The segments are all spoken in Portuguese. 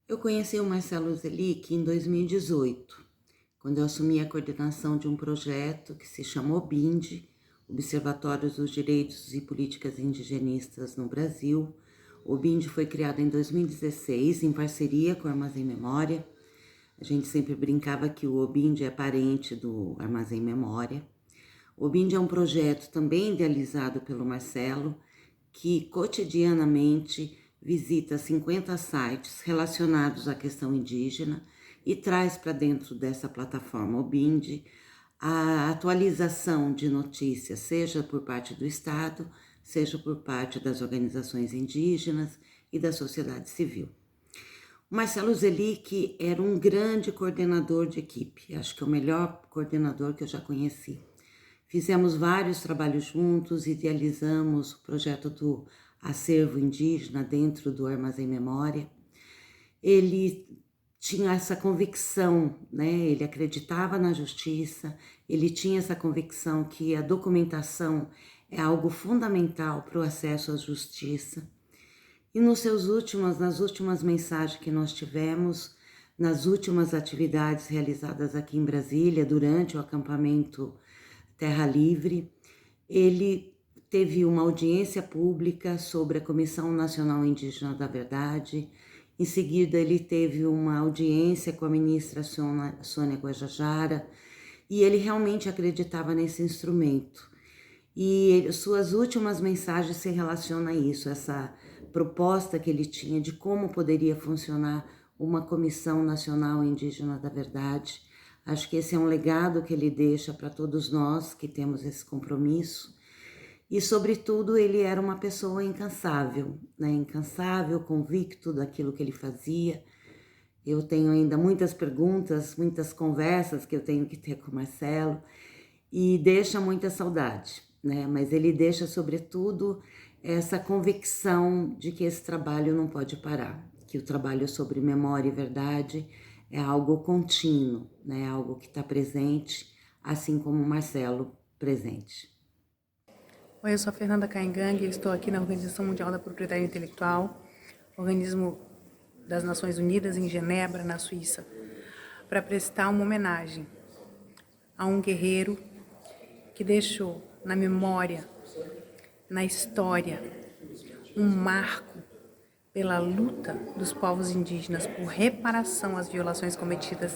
Eu conheci o Marcelo Zelic em 2018, quando eu assumi a coordenação de um projeto que se chamou OBIND, Observatório dos Direitos e Políticas Indigenistas no Brasil. O OBIND foi criado em 2016 em parceria com o Armazém Memória. A gente sempre brincava que o OBIND é parente do Armazém Memória. O OBIND é um projeto também idealizado pelo Marcelo, que cotidianamente visita 50 sites relacionados à questão indígena e traz para dentro dessa plataforma OBIND a atualização de notícias, seja por parte do Estado, seja por parte das organizações indígenas e da sociedade civil. O Marcelo Zelic era um grande coordenador de equipe, acho que é o melhor coordenador que eu já conheci. Fizemos vários trabalhos juntos, idealizamos o projeto do acervo indígena dentro do Armazém Memória. Ele tinha essa convicção, né? Ele acreditava na justiça, ele tinha essa convicção que a documentação é algo fundamental para o acesso à justiça. E nas últimas mensagens que nós tivemos, nas últimas atividades realizadas aqui em Brasília, durante o acampamento Terra Livre, ele teve uma audiência pública sobre a Comissão Nacional Indígena da Verdade. Em seguida, ele teve uma audiência com a ministra Sônia Guajajara, e ele realmente acreditava nesse instrumento. E suas últimas mensagens se relacionam a isso, essa proposta que ele tinha de como poderia funcionar uma Comissão Nacional Indígena da Verdade. Acho que esse é um legado que ele deixa para todos nós que temos esse compromisso. E, sobretudo, ele era uma pessoa incansável, né? Incansável, convicto daquilo que ele fazia. Eu tenho ainda muitas perguntas, muitas conversas que eu tenho que ter com o Marcelo, e deixa muita saudade, né? Mas ele deixa, sobretudo, essa convicção de que esse trabalho não pode parar, que o trabalho sobre memória e verdade é algo contínuo, né? Algo que está presente, assim como o Marcelo presente. Oi, eu sou a Fernanda Caingang, estou aqui na Organização Mundial da Propriedade Intelectual, organismo das Nações Unidas em Genebra, na Suíça, para prestar uma homenagem a um guerreiro que deixou na memória, na história, um marco pela luta dos povos indígenas por reparação às violações cometidas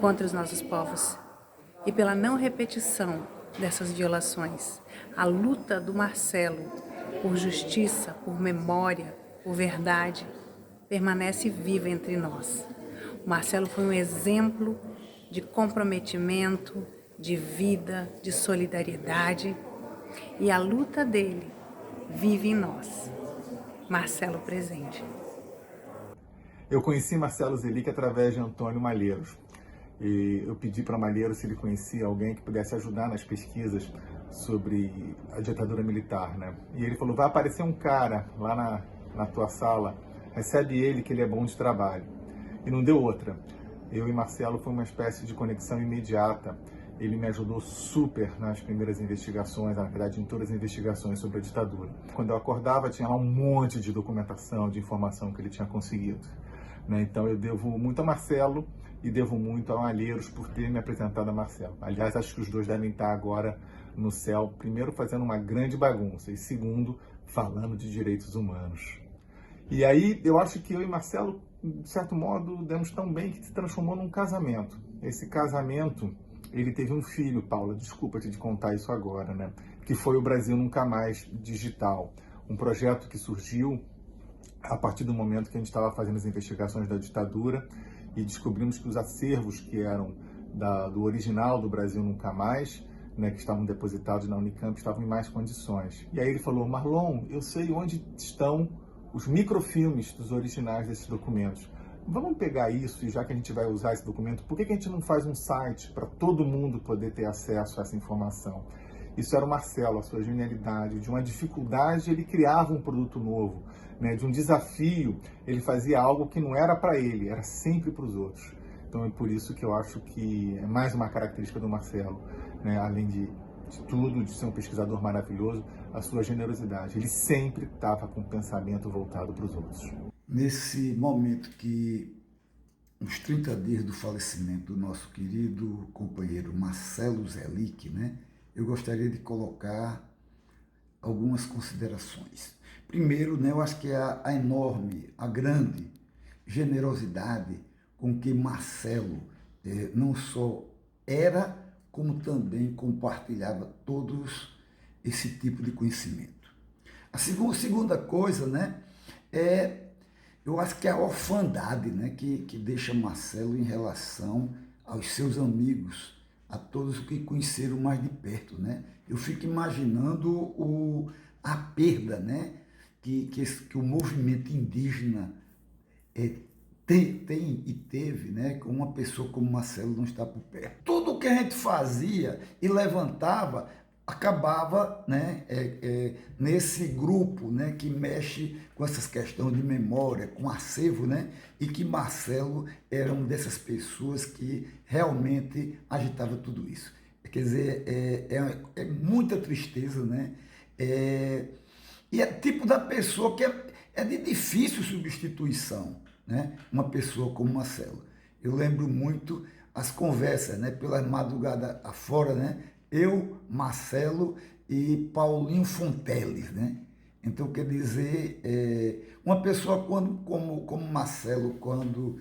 contra os nossos povos e pela não repetição dessas violações. A luta do Marcelo por justiça, por memória, por verdade, permanece viva entre nós. O Marcelo foi um exemplo de comprometimento, de vida, de solidariedade, e a luta dele vive em nós. Marcelo presente. Eu conheci Marcelo Zelic através de Antônio Malheiros. E eu pedi para Malheiros se ele conhecia alguém que pudesse ajudar nas pesquisas sobre a ditadura militar, né? E ele falou, vai aparecer um cara lá na tua sala, recebe ele que ele é bom de trabalho. E não deu outra. Eu e Marcelo foi uma espécie de conexão imediata. Ele me ajudou super nas primeiras investigações, na verdade em todas as investigações sobre a ditadura. Quando eu acordava tinha lá um monte de documentação, de informação que ele tinha conseguido, né? Então eu devo muito a Marcelo e devo muito a Malheiros por ter me apresentado a Marcelo. Aliás, acho que os dois devem estar agora no céu, primeiro fazendo uma grande bagunça e segundo, falando de direitos humanos. E aí eu acho que eu e Marcelo, de certo modo, demos tão bem que se transformou num casamento. Esse casamento, ele teve um filho, Paula, desculpa te contar isso agora, né? Que foi o Brasil Nunca Mais Digital, um projeto que surgiu a partir do momento que a gente estava fazendo as investigações da ditadura e descobrimos que os acervos que eram do original do Brasil Nunca Mais, né, que estavam depositados na Unicamp, estavam em mais condições. E aí ele falou, Marlon, eu sei onde estão os microfilmes dos originais desses documentos. Vamos pegar isso e já que a gente vai usar esse documento, por que a gente não faz um site para todo mundo poder ter acesso a essa informação? Isso era o Marcelo, a sua genialidade. De uma dificuldade, ele criava um produto novo, né? De um desafio, ele fazia algo que não era para ele, era sempre para os outros. Então é por isso que eu acho que é mais uma característica do Marcelo, né? Além de tudo, de ser um pesquisador maravilhoso, a sua generosidade. Ele sempre estava com o pensamento voltado para os outros. Nesse momento que, nos 30 dias do falecimento do nosso querido companheiro Marcelo Zelic, né, eu gostaria de colocar algumas considerações. Primeiro, né, eu acho que a enorme, a grande generosidade com que Marcelo não só era, como também compartilhava todos esse tipo de conhecimento. A segunda coisa, né, eu acho que é a orfandade, né, que deixa Marcelo em relação aos seus amigos, a todos que conheceram mais de perto, né? Eu fico imaginando a perda, né, que o movimento indígena tem e teve, né, com uma pessoa como Marcelo não está por perto. Tudo o que a gente fazia e levantava acabava, né, nesse grupo, né, que mexe com essas questões de memória, com acervo, né, e que Marcelo era uma dessas pessoas que realmente agitava tudo isso. Quer dizer, é muita tristeza, né? E é tipo da pessoa que é de difícil substituição, né? Uma pessoa como Marcelo. Eu lembro muito as conversas, né? Pela madrugada afora, né? Eu, Marcelo e Paulinho Fonteles, né? Então, quer dizer, uma pessoa como Marcelo, quando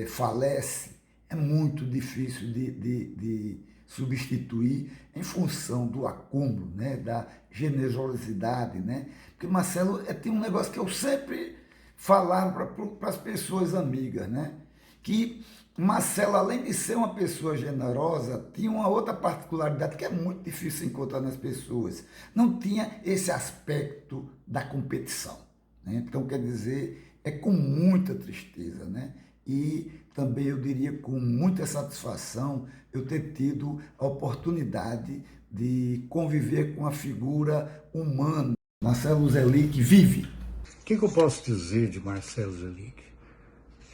falece, é muito difícil de substituir em função do acúmulo, né, da generosidade, né? Porque Marcelo tem um negócio que eu sempre falava para as pessoas amigas, né? Que Marcelo, além de ser uma pessoa generosa, tinha uma outra particularidade que é muito difícil encontrar nas pessoas. Não tinha esse aspecto da competição, né? Então, quer dizer, é com muita tristeza, né? E também eu diria com muita satisfação eu ter tido a oportunidade de conviver com a figura humana. Marcelo Zelic vive. O que eu posso dizer de Marcelo Zelic?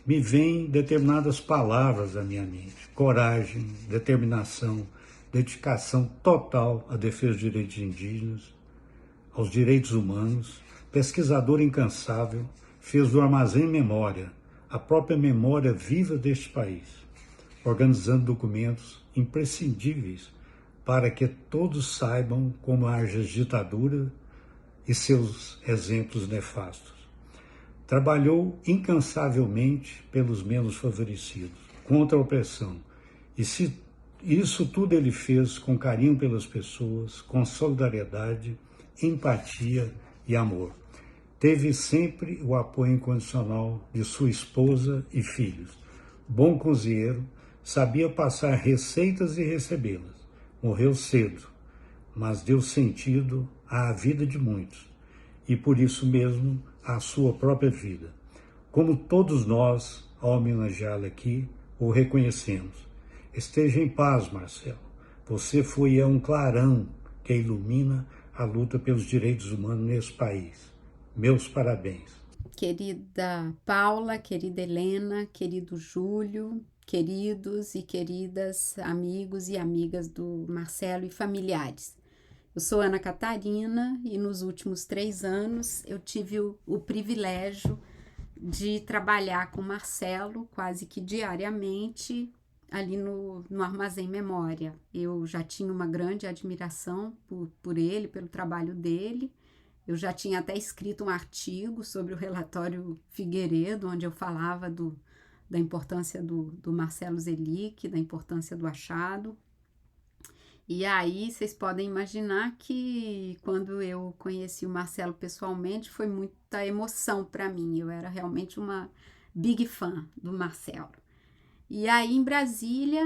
Me vêm determinadas palavras à minha mente: coragem, determinação, dedicação total à defesa dos direitos indígenas, aos direitos humanos, pesquisador incansável, fez do Armazém Memória a própria memória viva deste país, organizando documentos imprescindíveis para que todos saibam como age a ditadura e seus exemplos nefastos. Trabalhou incansavelmente pelos menos favorecidos, contra a opressão, e isso tudo ele fez com carinho pelas pessoas, com solidariedade, empatia e amor. Teve sempre o apoio incondicional de sua esposa e filhos. Bom cozinheiro, sabia passar receitas e recebê-las. Morreu cedo, mas deu sentido à vida de muitos, e por isso mesmo à sua própria vida. Como todos nós, ao homenageá-lo aqui, o reconhecemos. Esteja em paz, Marcelo. Você foi um clarão que ilumina a luta pelos direitos humanos nesse país. Meus parabéns. Querida Paula, querida Helena, querido Júlio, queridos e queridas amigos e amigas do Marcelo e familiares. Eu sou Ana Catarina e nos últimos 3 anos eu tive o privilégio de trabalhar com Marcelo quase que diariamente ali no Armazém Memória. Eu já tinha uma grande admiração por ele, pelo trabalho dele. Eu já tinha até escrito um artigo sobre o relatório Figueiredo, onde eu falava da importância do Marcelo Zelic, da importância do achado. E aí vocês podem imaginar que quando eu conheci o Marcelo pessoalmente foi muita emoção para mim. Eu era realmente uma big fã do Marcelo. E aí em Brasília,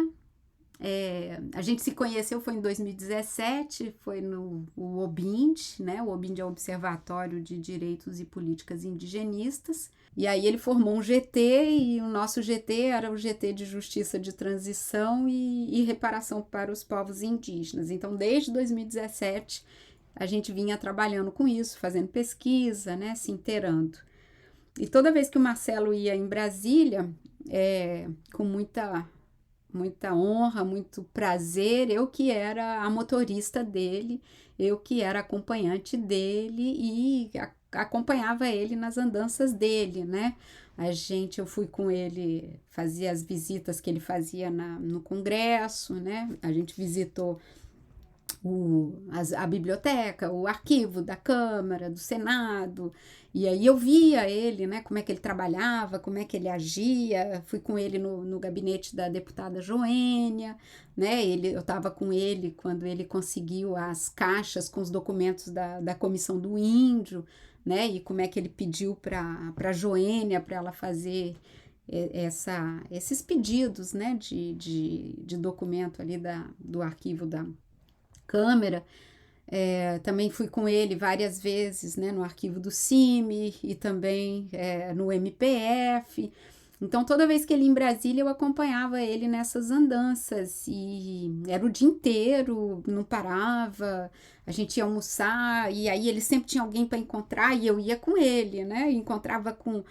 a gente se conheceu, foi em 2017, foi no OBIND, né? O OBIND é o Observatório de Direitos e Políticas Indigenistas. E aí ele formou um GT e o nosso GT era o GT de Justiça de Transição e Reparação para os Povos Indígenas. Então, desde 2017, a gente vinha trabalhando com isso, fazendo pesquisa, né? Se inteirando. E toda vez que o Marcelo ia em Brasília, com muita honra, muito prazer, eu que era a motorista dele, eu que era acompanhante dele e acompanhava ele nas andanças dele, né? Eu fui com ele, fazia as visitas que ele fazia no Congresso, né? A gente visitou a biblioteca, o arquivo da Câmara, do Senado, e aí eu via ele, né, como é que ele trabalhava, como é que ele agia. Fui com ele no gabinete da deputada Joênia, né, eu estava com ele quando ele conseguiu as caixas com os documentos da Comissão do Índio, né, e como é que ele pediu para a Joênia, para ela fazer esses pedidos, né, de documento ali do arquivo da Câmara. Também fui com ele várias vezes, né, no arquivo do CIMI e também no MPF. Então, toda vez que ele ia em Brasília, eu acompanhava ele nessas andanças, e era o dia inteiro, não parava, a gente ia almoçar, e aí ele sempre tinha alguém para encontrar, e eu ia com ele, né, encontrava com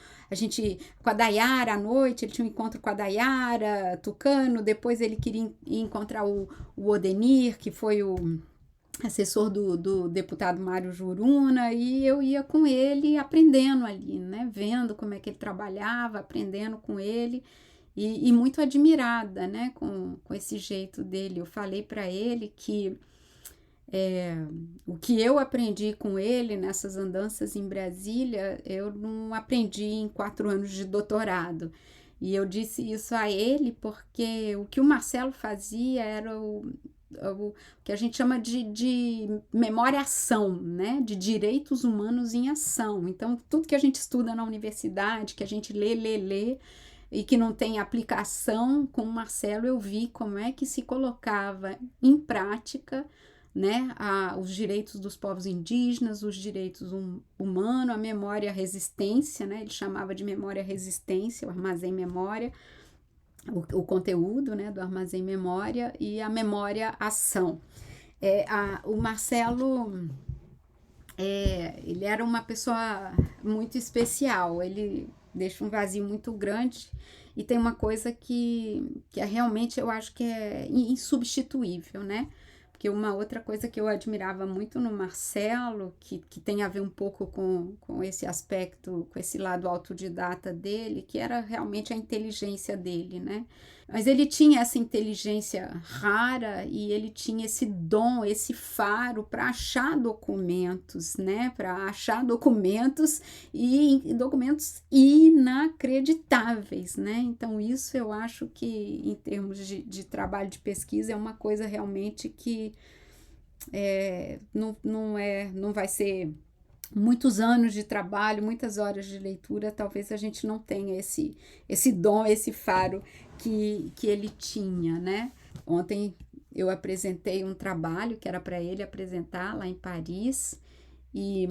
a Dayara à noite, ele tinha um encontro com a Dayara Tucano, depois ele queria ir encontrar o Odenir, que foi o assessor do deputado Mário Juruna, e eu ia com ele aprendendo ali, né, vendo como é que ele trabalhava, aprendendo com ele, e muito admirada, né, com esse jeito dele. Eu falei para ele que o que eu aprendi com ele nessas andanças em Brasília, eu não aprendi em 4 anos de doutorado. E eu disse isso a ele porque o que o Marcelo fazia era o que a gente chama de memória-ação, né? De direitos humanos em ação. Então, tudo que a gente estuda na universidade, que a gente lê, e que não tem aplicação, com o Marcelo eu vi como é que se colocava em prática, né, os direitos dos povos indígenas, os direitos humanos, a memória-resistência, né? Ele chamava de memória-resistência, o armazém memória, o conteúdo, né, do armazém memória, e a memória-ação. O Marcelo, ele era uma pessoa muito especial, ele deixa um vazio muito grande, e tem uma coisa que realmente eu acho que é insubstituível, né? Porque uma outra coisa que eu admirava muito no Marcelo, que tem a ver um pouco com esse aspecto, com esse lado autodidata dele, que era realmente a inteligência dele, né? Mas ele tinha essa inteligência rara, e ele tinha esse dom, esse faro para achar documentos, né? Para achar documentos, e documentos inacreditáveis, né? Então, isso eu acho que, em termos de trabalho de pesquisa, é uma coisa realmente que não vai ser muitos anos de trabalho, muitas horas de leitura, talvez a gente não tenha esse dom, esse faro que ele tinha, né? Ontem eu apresentei um trabalho que era para ele apresentar lá em Paris, e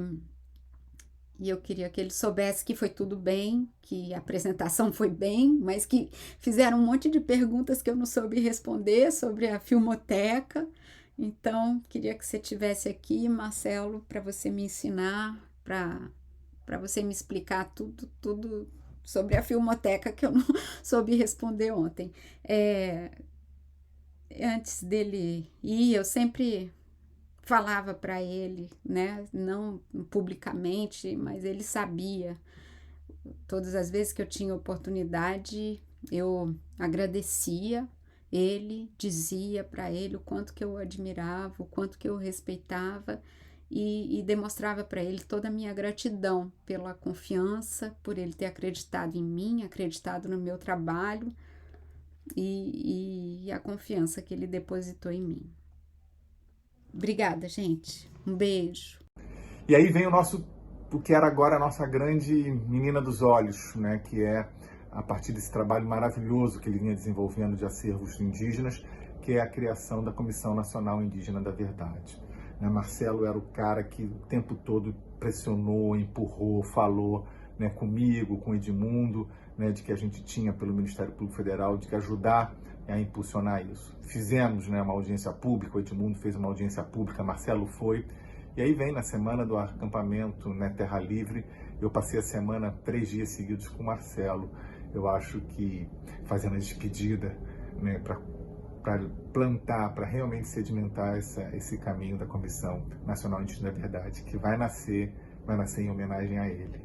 eu queria que ele soubesse que foi tudo bem, que a apresentação foi bem, mas que fizeram um monte de perguntas que eu não soube responder sobre a Filmoteca. Então, queria que você estivesse aqui, Marcelo, para você me ensinar, para você me explicar tudo sobre a Filmoteca que eu não soube responder ontem. Antes dele ir, eu sempre falava para ele, né, não publicamente, mas ele sabia. Todas as vezes que eu tinha oportunidade, eu agradecia ele, dizia para ele o quanto que eu admirava, o quanto que eu respeitava, e demonstrava para ele toda a minha gratidão pela confiança, por ele ter acreditado em mim, acreditado no meu trabalho, e a confiança que ele depositou em mim. Obrigada, gente. Um beijo. E aí vem o que era agora a nossa grande menina dos olhos, né, que é, a partir desse trabalho maravilhoso que ele vinha desenvolvendo de acervos indígenas, que é a criação da Comissão Nacional Indígena da Verdade. Marcelo era o cara que o tempo todo pressionou, empurrou, falou, né, comigo, com o Edmundo, né, de que a gente tinha pelo Ministério Público Federal de que ajudar a impulsionar isso. Fizemos, né, uma audiência pública, o Edmundo fez uma audiência pública, Marcelo foi, e aí vem na semana do acampamento, né, Terra Livre, eu passei a semana 3 dias seguidos com o Marcelo. Eu acho que fazendo a despedida, né, para plantar, para realmente sedimentar esse caminho da Comissão Nacional Indígena da Verdade, que vai nascer vai nascer em homenagem a ele.